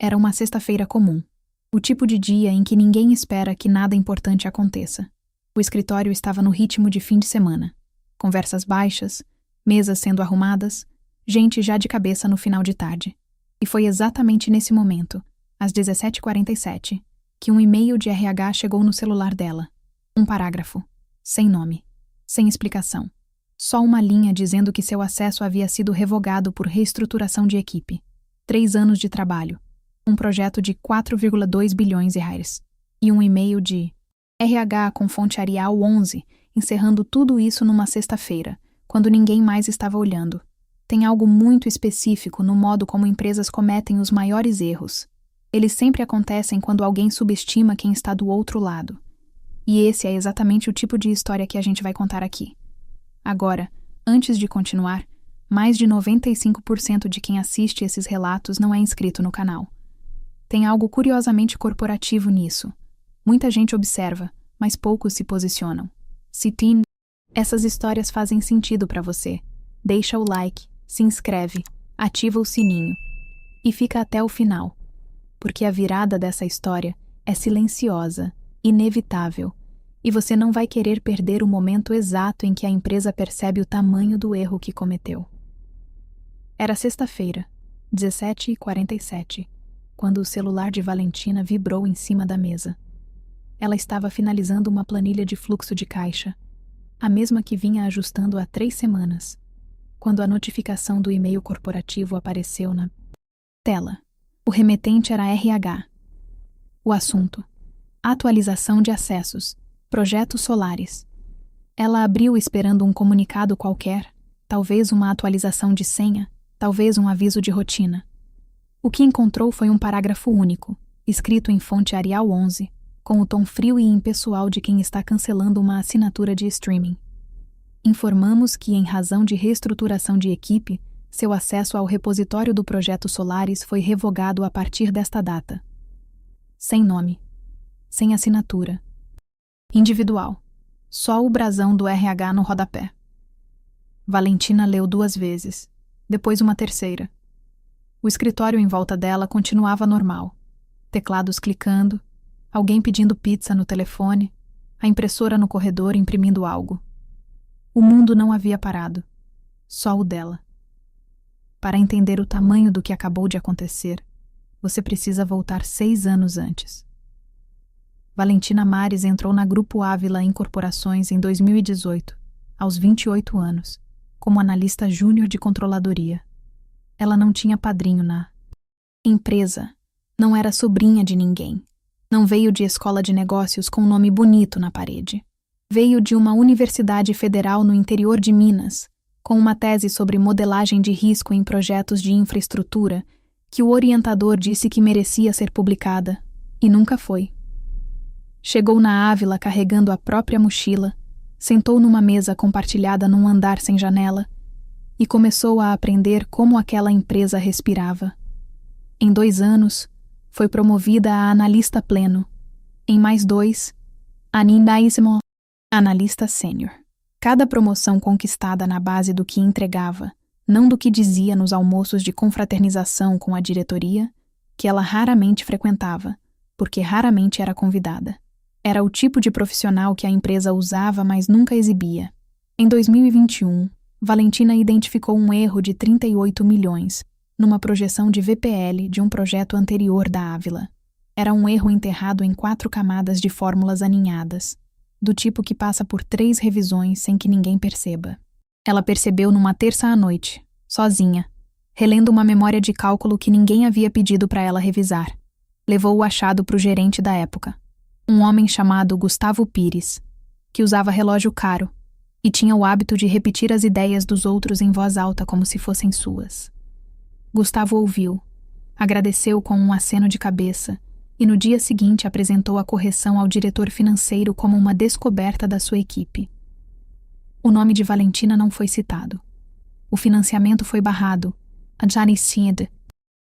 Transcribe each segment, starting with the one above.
Era uma sexta-feira comum, o tipo de dia em que ninguém espera que nada importante aconteça. O escritório estava no ritmo de fim de semana. Conversas baixas, mesas sendo arrumadas, gente já de cabeça no final de tarde. E foi exatamente nesse momento, às 17h47, que um e-mail de RH chegou no celular dela. Um parágrafo, sem nome, sem explicação. Só uma linha dizendo que seu acesso havia sido revogado por reestruturação de equipe. 3 anos de trabalho. Um projeto de 4,2 bilhões de reais. E um e-mail de RH com fonte Arial 11, encerrando tudo isso numa sexta-feira, quando ninguém mais estava olhando. Tem algo muito específico no modo como empresas cometem os maiores erros. Eles sempre acontecem quando alguém subestima quem está do outro lado. E esse é exatamente o tipo de história que a gente vai contar aqui. Agora, antes de continuar, mais de 95% de quem assiste esses relatos não é inscrito no canal. Tem algo curiosamente corporativo nisso. Muita gente observa, mas poucos se posicionam. Se essas histórias fazem sentido para você, deixa o like, se inscreve, ativa o sininho e fica até o final, porque a virada dessa história é silenciosa, inevitável, e você não vai querer perder o momento exato em que a empresa percebe o tamanho do erro que cometeu. Era sexta-feira, 17h47, quando o celular de Valentina vibrou em cima da mesa. Ela estava finalizando uma planilha de fluxo de caixa, a mesma que vinha ajustando há 3 semanas, quando a notificação do e-mail corporativo apareceu na tela. O remetente era RH. O assunto: atualização de acessos, projetos solares. Ela abriu esperando um comunicado qualquer, talvez uma atualização de senha, talvez um aviso de rotina. O que encontrou foi um parágrafo único, escrito em fonte Arial 11, com o tom frio e impessoal de quem está cancelando uma assinatura de streaming. Informamos que, em razão de reestruturação de equipe, seu acesso ao repositório do projeto Solaris foi revogado a partir desta data. Sem nome. Sem assinatura. Individual. Só o brasão do RH no rodapé. Valentina leu 2 vezes, depois uma terceira. O escritório em volta dela continuava normal. Teclados clicando, alguém pedindo pizza no telefone, a impressora no corredor imprimindo algo. O mundo não havia parado, só o dela. Para entender o tamanho do que acabou de acontecer, você precisa voltar 6 anos antes. Valentina Mares entrou na Grupo Ávila Incorporações em 2018, aos 28 anos, como analista júnior de controladoria. Ela não tinha padrinho na empresa, não era sobrinha de ninguém, não veio de escola de negócios com um nome bonito na parede. Veio de uma universidade federal no interior de Minas, com uma tese sobre modelagem de risco em projetos de infraestrutura, que o orientador disse que merecia ser publicada, e nunca foi. Chegou na Ávila carregando a própria mochila, sentou numa mesa compartilhada num andar sem janela e começou a aprender como aquela empresa respirava. Em 2 anos, foi promovida a analista pleno. Em mais 2, analista sênior. Cada promoção conquistada na base do que entregava, não do que dizia nos almoços de confraternização com a diretoria, que ela raramente frequentava, porque raramente era convidada. Era o tipo de profissional que a empresa usava, mas nunca exibia. Em 2021, Valentina identificou um erro de 38 milhões, numa projeção de VPL de um projeto anterior da Ávila. Era um erro enterrado em 4 camadas de fórmulas aninhadas, do tipo que passa por 3 revisões sem que ninguém perceba. Ela percebeu numa terça à noite, sozinha, relendo uma memória de cálculo que ninguém havia pedido para ela revisar. Levou o achado para o gerente da época, um homem chamado Gustavo Pires, que usava relógio caro e tinha o hábito de repetir as ideias dos outros em voz alta como se fossem suas. Gustavo ouviu, agradeceu com um aceno de cabeça e no dia seguinte apresentou a correção ao diretor financeiro como uma descoberta da sua equipe. O nome de Valentina não foi citado. O financiamento foi barrado. A Janicid.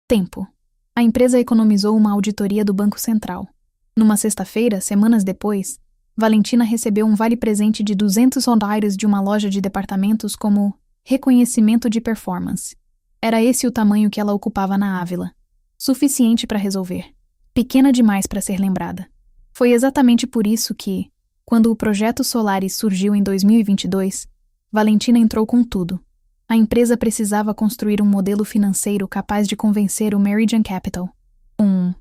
Tempo. A empresa economizou uma auditoria do Banco Central. Numa sexta-feira, semanas depois, Valentina recebeu um vale-presente de $200 de uma loja de departamentos como reconhecimento de performance. Era esse o tamanho que ela ocupava na Ávila. Suficiente para resolver. Pequena demais para ser lembrada. Foi exatamente por isso que, quando o projeto Solaris surgiu em 2022, Valentina entrou com tudo. A empresa precisava construir um modelo financeiro capaz de convencer o Meridian Capital, um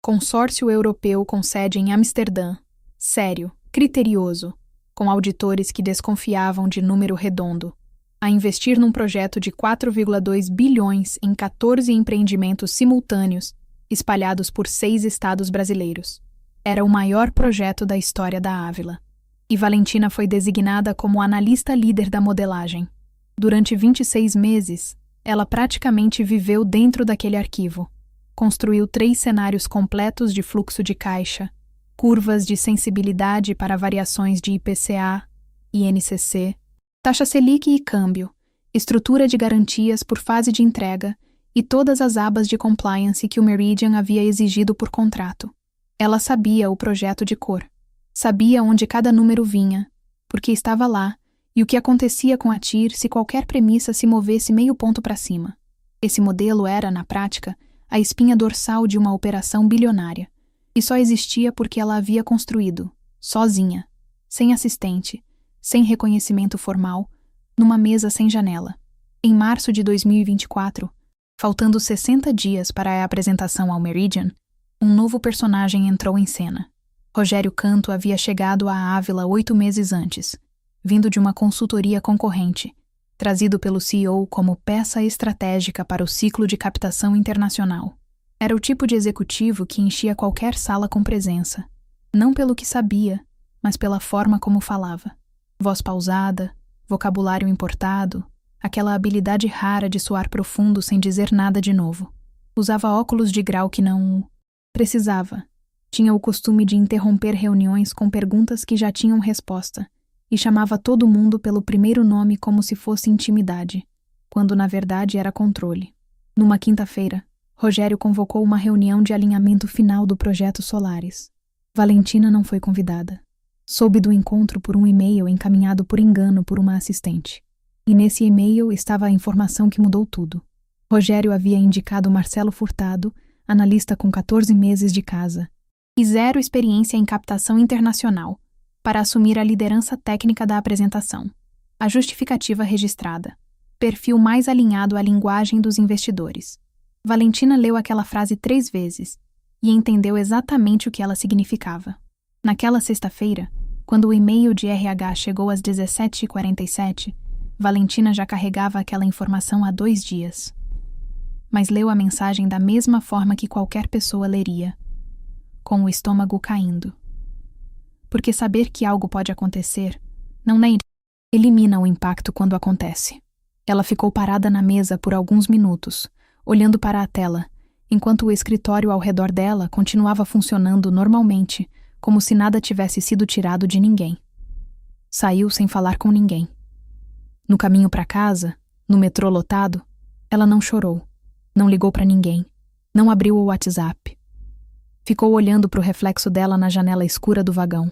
consórcio europeu com sede em Amsterdã, sério, criterioso, com auditores que desconfiavam de número redondo, a investir num projeto de 4,2 bilhões em 14 empreendimentos simultâneos, espalhados por 6 estados brasileiros. Era o maior projeto da história da Ávila. E Valentina foi designada como analista líder da modelagem. Durante 26 meses, ela praticamente viveu dentro daquele arquivo. Construiu 3 cenários completos de fluxo de caixa, curvas de sensibilidade para variações de IPCA, INCC, taxa Selic e câmbio, estrutura de garantias por fase de entrega e todas as abas de compliance que o Meridian havia exigido por contrato. Ela sabia o projeto de cor. Sabia onde cada número vinha, porque estava lá, e o que acontecia com a TIR se qualquer premissa se movesse meio ponto para cima. Esse modelo era, na prática, a espinha dorsal de uma operação bilionária, e só existia porque ela havia construído, sozinha, sem assistente, sem reconhecimento formal, numa mesa sem janela. Em março de 2024, faltando 60 dias para a apresentação ao Meridian, um novo personagem entrou em cena. Rogério Canto havia chegado à Ávila 8 meses antes, vindo de uma consultoria concorrente, trazido pelo CEO como peça estratégica para o ciclo de captação internacional. Era o tipo de executivo que enchia qualquer sala com presença, não pelo que sabia, mas pela forma como falava. Voz pausada, vocabulário importado, aquela habilidade rara de soar profundo sem dizer nada de novo. Usava óculos de grau que não precisava. Tinha o costume de interromper reuniões com perguntas que já tinham resposta e chamava todo mundo pelo primeiro nome como se fosse intimidade, quando na verdade era controle. Numa quinta-feira, Rogério convocou uma reunião de alinhamento final do projeto Solaris. Valentina não foi convidada. Soube do encontro por um e-mail encaminhado por engano por uma assistente. E nesse e-mail estava a informação que mudou tudo. Rogério havia indicado Marcelo Furtado, analista com 14 meses de casa, e 0 experiência em captação internacional, para assumir a liderança técnica da apresentação. A justificativa registrada. Perfil mais alinhado à linguagem dos investidores. Valentina leu aquela frase 3 vezes e entendeu exatamente o que ela significava. Naquela sexta-feira, quando o e-mail de RH chegou às 17h47, Valentina já carregava aquela informação há 2 dias. Mas leu a mensagem da mesma forma que qualquer pessoa leria, com o estômago caindo. Porque saber que algo pode acontecer não elimina o impacto quando acontece. Ela ficou parada na mesa por alguns minutos, olhando para a tela, enquanto o escritório ao redor dela continuava funcionando normalmente, como se nada tivesse sido tirado de ninguém. Saiu sem falar com ninguém. No caminho para casa, no metrô lotado, ela não chorou, não ligou para ninguém, não abriu o WhatsApp. Ficou olhando para o reflexo dela na janela escura do vagão.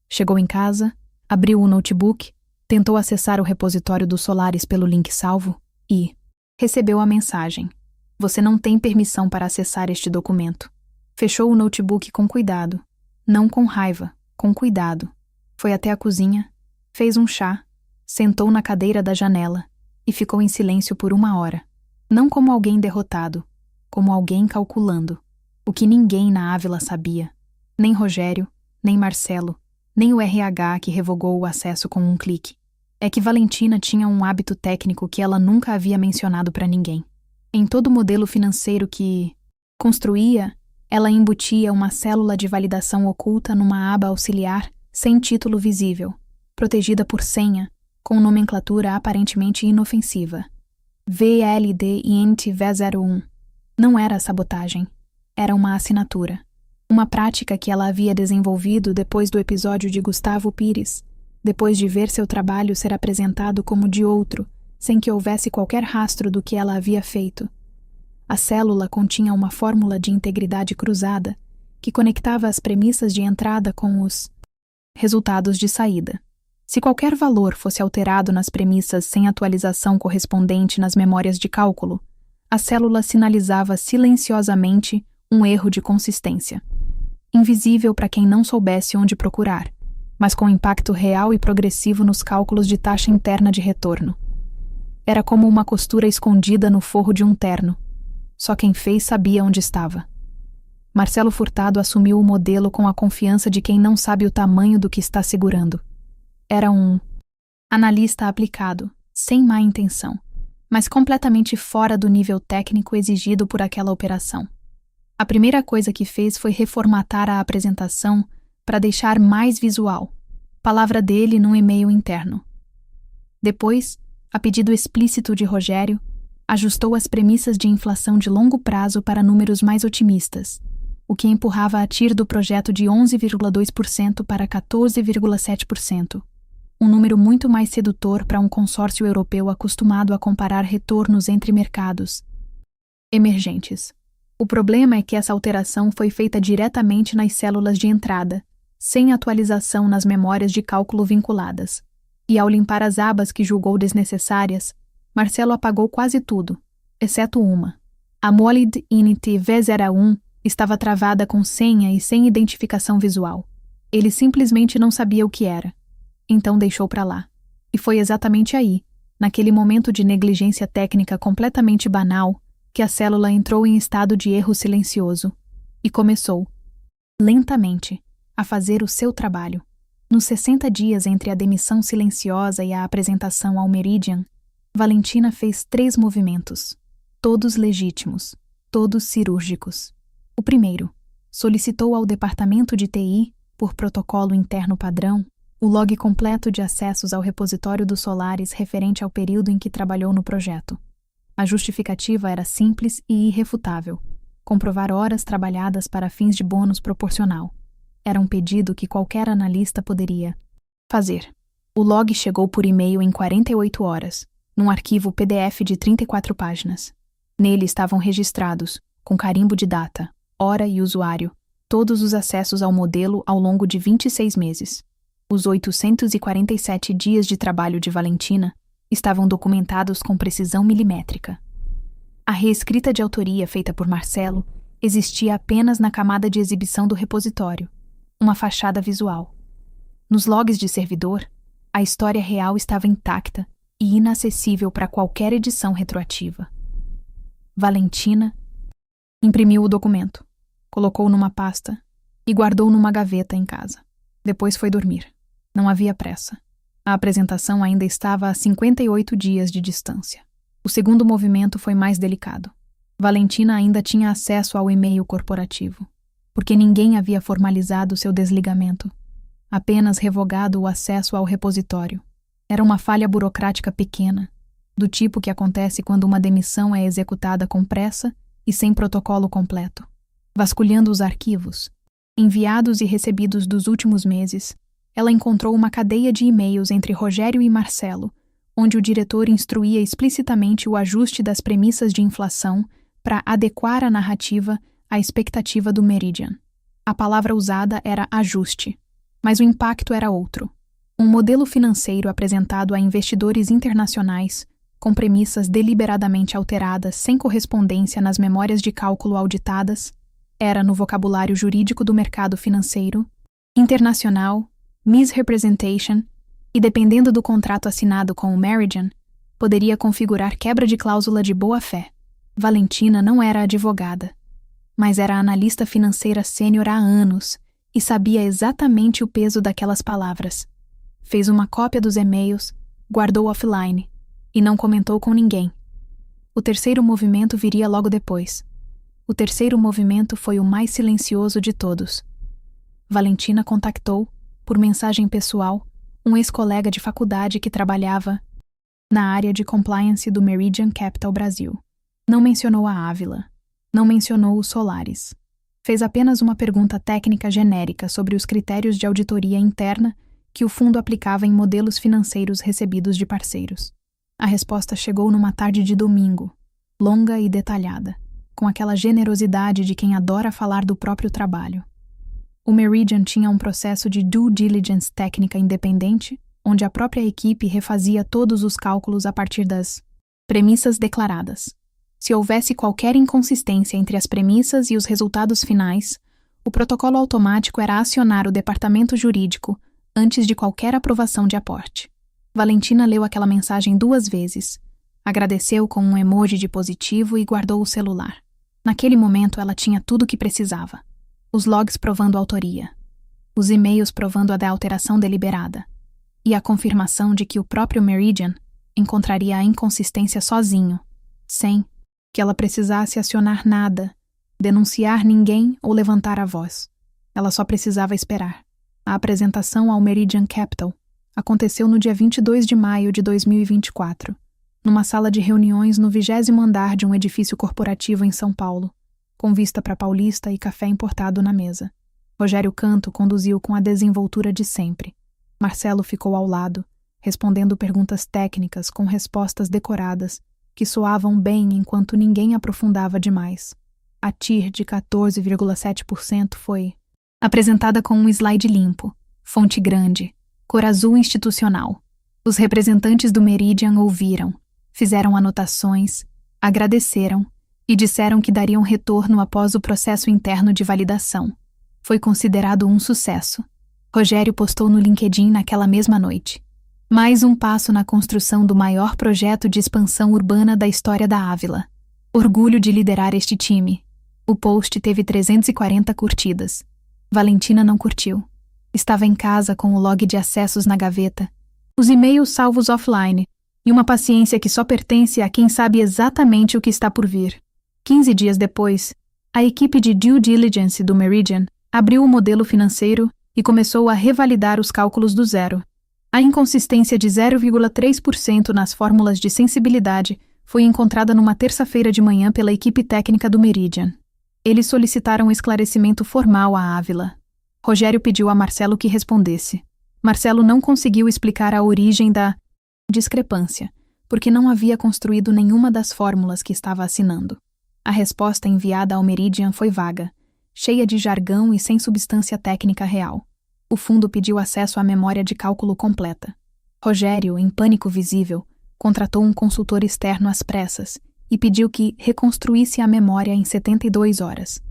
Chegou em casa, abriu o notebook, tentou acessar o repositório do Solaris pelo link salvo e recebeu a mensagem: "Você não tem permissão para acessar este documento." Fechou o notebook com cuidado, não com raiva, com cuidado. Foi até a cozinha, fez um chá, sentou na cadeira da janela e ficou em silêncio por 1 hora. Não como alguém derrotado, como alguém calculando. O que ninguém na Ávila sabia, nem Rogério, nem Marcelo, nem o RH que revogou o acesso com um clique, é que Valentina tinha um hábito técnico que ela nunca havia mencionado para ninguém. Em todo modelo financeiro que construía, ela embutia uma célula de validação oculta numa aba auxiliar sem título visível, protegida por senha, com nomenclatura aparentemente inofensiva. VLD INT V01. Não era sabotagem. Era uma assinatura. Uma prática que ela havia desenvolvido depois do episódio de Gustavo Pires, depois de ver seu trabalho ser apresentado como de outro, sem que houvesse qualquer rastro do que ela havia feito. A célula continha uma fórmula de integridade cruzada que conectava as premissas de entrada com os resultados de saída. Se qualquer valor fosse alterado nas premissas sem atualização correspondente nas memórias de cálculo, a célula sinalizava silenciosamente um erro de consistência. Invisível para quem não soubesse onde procurar, mas com impacto real e progressivo nos cálculos de taxa interna de retorno. Era como uma costura escondida no forro de um terno. Só quem fez sabia onde estava. Marcelo Furtado assumiu o modelo com a confiança de quem não sabe o tamanho do que está segurando. Era um analista aplicado, sem má intenção, mas completamente fora do nível técnico exigido por aquela operação. A primeira coisa que fez foi reformatar a apresentação para deixar mais visual, palavra dele num e-mail interno. Depois, a pedido explícito de Rogério, ajustou as premissas de inflação de longo prazo para números mais otimistas, o que empurrava a TIR do projeto de 11,2% para 14,7%, um número muito mais sedutor para um consórcio europeu acostumado a comparar retornos entre mercados emergentes. O problema é que essa alteração foi feita diretamente nas células de entrada, sem atualização nas memórias de cálculo vinculadas. E ao limpar as abas que julgou desnecessárias, Marcelo apagou quase tudo, exceto uma. A Molid Init V01 estava travada com senha e sem identificação visual. Ele simplesmente não sabia o que era. Então deixou para lá. E foi exatamente aí, naquele momento de negligência técnica completamente banal, que a célula entrou em estado de erro silencioso e começou, lentamente, a fazer o seu trabalho. Nos 60 dias entre a demissão silenciosa e a apresentação ao Meridian, Valentina fez 3 movimentos, todos legítimos, todos cirúrgicos. O primeiro, solicitou ao departamento de TI, por protocolo interno padrão, o log completo de acessos ao repositório do Solaris referente ao período em que trabalhou no projeto. A justificativa era simples e irrefutável: comprovar horas trabalhadas para fins de bônus proporcional. Era um pedido que qualquer analista poderia fazer. O log chegou por e-mail em 48 horas, num arquivo PDF de 34 páginas. Nele estavam registrados, com carimbo de data, hora e usuário, todos os acessos ao modelo ao longo de 26 meses. Os 847 dias de trabalho de Valentina estavam documentados com precisão milimétrica. A reescrita de autoria feita por Marcelo existia apenas na camada de exibição do repositório, uma fachada visual. Nos logs de servidor, a história real estava intacta e inacessível para qualquer edição retroativa. Valentina imprimiu o documento, colocou numa pasta e guardou numa gaveta em casa. Depois foi dormir. Não havia pressa. A apresentação ainda estava a 58 dias de distância. O segundo movimento foi mais delicado. Valentina ainda tinha acesso ao e-mail corporativo, porque ninguém havia formalizado seu desligamento, apenas revogado o acesso ao repositório. Era uma falha burocrática pequena, do tipo que acontece quando uma demissão é executada com pressa e sem protocolo completo. Vasculhando os arquivos, enviados e recebidos dos últimos meses, ela encontrou uma cadeia de e-mails entre Rogério e Marcelo, onde o diretor instruía explicitamente o ajuste das premissas de inflação para adequar a narrativa à expectativa do Meridian. A palavra usada era ajuste, mas o impacto era outro. Um modelo financeiro apresentado a investidores internacionais, com premissas deliberadamente alteradas sem correspondência nas memórias de cálculo auditadas, era, no vocabulário jurídico do mercado financeiro, internacional, misrepresentation, e dependendo do contrato assinado com o Meridian, poderia configurar quebra de cláusula de boa-fé. Valentina não era advogada, mas era analista financeira sênior há anos e sabia exatamente o peso daquelas palavras. Fez uma cópia dos e-mails, guardou offline e não comentou com ninguém. O terceiro movimento viria logo depois. O terceiro movimento foi o mais silencioso de todos. Valentina contactou, por mensagem pessoal, um ex-colega de faculdade que trabalhava na área de compliance do Meridian Capital Brasil. Não mencionou a Ávila, não mencionou o Solaris. Fez apenas uma pergunta técnica genérica sobre os critérios de auditoria interna que o fundo aplicava em modelos financeiros recebidos de parceiros. A resposta chegou numa tarde de domingo, longa e detalhada, com aquela generosidade de quem adora falar do próprio trabalho. O Meridian tinha um processo de due diligence técnica independente, onde a própria equipe refazia todos os cálculos a partir das premissas declaradas. Se houvesse qualquer inconsistência entre as premissas e os resultados finais, o protocolo automático era acionar o departamento jurídico antes de qualquer aprovação de aporte. Valentina leu aquela mensagem 2 vezes, agradeceu com um emoji de positivo e guardou o celular. Naquele momento ela tinha tudo o que precisava. Os logs provando a autoria, os e-mails provando a da alteração deliberada, e a confirmação de que o próprio Meridian encontraria a inconsistência sozinho, sem que ela precisasse acionar nada, denunciar ninguém ou levantar a voz. Ela só precisava esperar. A apresentação ao Meridian Capital aconteceu no dia 22 de maio de 2024, numa sala de reuniões no 20º andar de um edifício corporativo em São Paulo, com vista para Paulista e café importado na mesa. Rogério Canto conduziu com a desenvoltura de sempre. Marcelo ficou ao lado, respondendo perguntas técnicas com respostas decoradas, que soavam bem enquanto ninguém aprofundava demais. A TIR de 14,7% foi apresentada com um slide limpo, fonte grande, cor azul institucional. Os representantes do Meridian ouviram, fizeram anotações, agradeceram e disseram que dariam retorno após o processo interno de validação. Foi considerado um sucesso. Rogério postou no LinkedIn naquela mesma noite. Mais um passo na construção do maior projeto de expansão urbana da história da Ávila. Orgulho de liderar este time. O post teve 340 curtidas. Valentina não curtiu. Estava em casa com o log de acessos na gaveta, os e-mails salvos offline e uma paciência que só pertence a quem sabe exatamente o que está por vir. 15 dias depois, a equipe de due diligence do Meridian abriu o modelo financeiro e começou a revalidar os cálculos do zero. A inconsistência de 0,3% nas fórmulas de sensibilidade foi encontrada numa terça-feira de manhã pela equipe técnica do Meridian. Eles solicitaram esclarecimento formal à Ávila. Rogério pediu a Marcelo que respondesse. Marcelo não conseguiu explicar a origem da discrepância, porque não havia construído nenhuma das fórmulas que estava assinando. A resposta enviada ao Meridian foi vaga, cheia de jargão e sem substância técnica real. O fundo pediu acesso à memória de cálculo completa. Rogério, em pânico visível, contratou um consultor externo às pressas e pediu que reconstruísse a memória em 72 horas.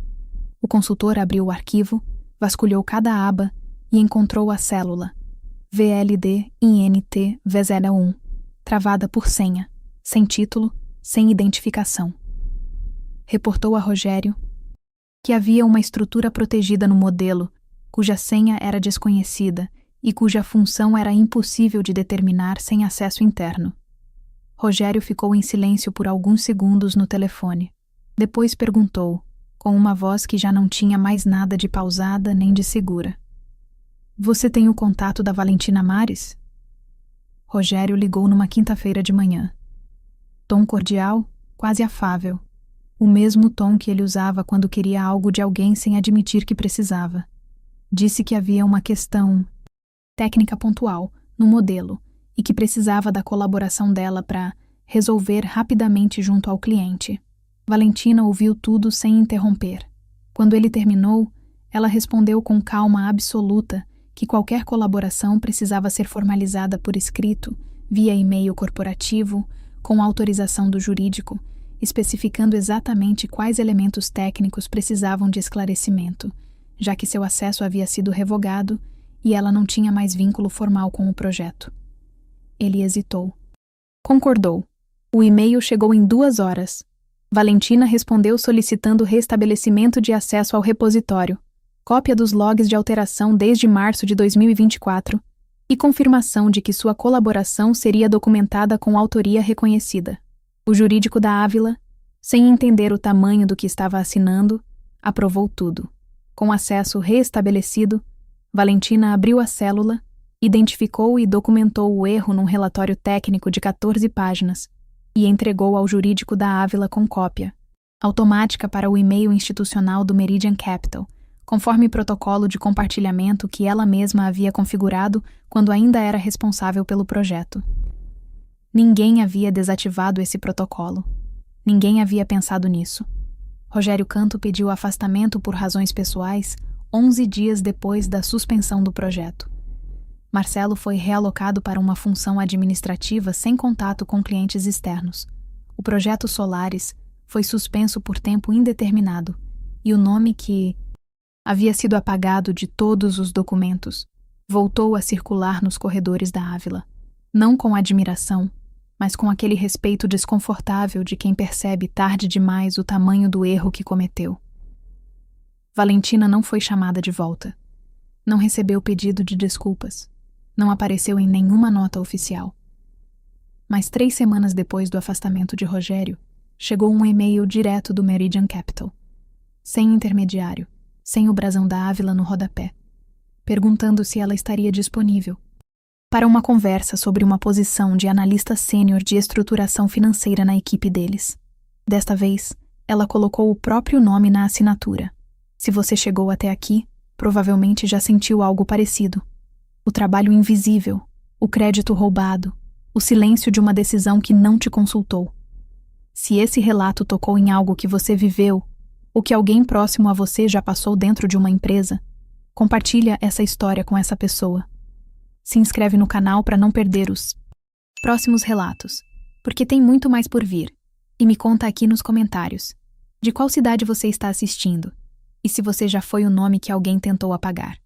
O consultor abriu o arquivo, vasculhou cada aba e encontrou a célula VLD INT V01, travada por senha, sem título, sem identificação. Reportou a Rogério que havia uma estrutura protegida no modelo, cuja senha era desconhecida e cuja função era impossível de determinar sem acesso interno. Rogério ficou em silêncio por alguns segundos no telefone. Depois perguntou, com uma voz que já não tinha mais nada de pausada nem de segura: "Você tem o contato da Valentina Mares?" Rogério ligou numa quinta-feira de manhã. Tom cordial, quase afável. O mesmo tom que ele usava quando queria algo de alguém sem admitir que precisava. Disse que havia uma questão técnica pontual no modelo e que precisava da colaboração dela para resolver rapidamente junto ao cliente. Valentina ouviu tudo sem interromper. Quando ele terminou, ela respondeu com calma absoluta que qualquer colaboração precisava ser formalizada por escrito, via e-mail corporativo, com autorização do jurídico, especificando exatamente quais elementos técnicos precisavam de esclarecimento, já que seu acesso havia sido revogado e ela não tinha mais vínculo formal com o projeto. Ele hesitou. Concordou. O e-mail chegou em 2 horas. Valentina respondeu solicitando restabelecimento de acesso ao repositório, cópia dos logs de alteração desde março de 2024 e confirmação de que sua colaboração seria documentada com autoria reconhecida. O jurídico da Ávila, sem entender o tamanho do que estava assinando, aprovou tudo. Com acesso reestabelecido, Valentina abriu a célula, identificou e documentou o erro num relatório técnico de 14 páginas e entregou ao jurídico da Ávila com cópia, automática para o e-mail institucional do Meridian Capital, conforme protocolo de compartilhamento que ela mesma havia configurado quando ainda era responsável pelo projeto. Ninguém havia desativado esse protocolo. Ninguém havia pensado nisso. Rogério Canto pediu afastamento por razões pessoais 11 dias depois da suspensão do projeto. Marcelo foi realocado para uma função administrativa sem contato com clientes externos. O projeto Solaris foi suspenso por tempo indeterminado e o nome que havia sido apagado de todos os documentos voltou a circular nos corredores da Ávila, não com admiração, mas com aquele respeito desconfortável de quem percebe tarde demais o tamanho do erro que cometeu. Valentina não foi chamada de volta. Não recebeu pedido de desculpas. Não apareceu em nenhuma nota oficial. Mas 3 semanas depois do afastamento de Rogério, chegou um e-mail direto do Meridian Capital, sem intermediário, sem o brasão da Ávila no rodapé, perguntando se ela estaria disponível para uma conversa sobre uma posição de analista sênior de estruturação financeira na equipe deles. Desta vez, ela colocou o próprio nome na assinatura. Se você chegou até aqui, provavelmente já sentiu algo parecido. O trabalho invisível, o crédito roubado, o silêncio de uma decisão que não te consultou. Se esse relato tocou em algo que você viveu, ou que alguém próximo a você já passou dentro de uma empresa, compartilha essa história com essa pessoa. Se inscreve no canal para não perder os próximos relatos, porque tem muito mais por vir. E me conta aqui nos comentários de qual cidade você está assistindo e se você já foi o nome que alguém tentou apagar.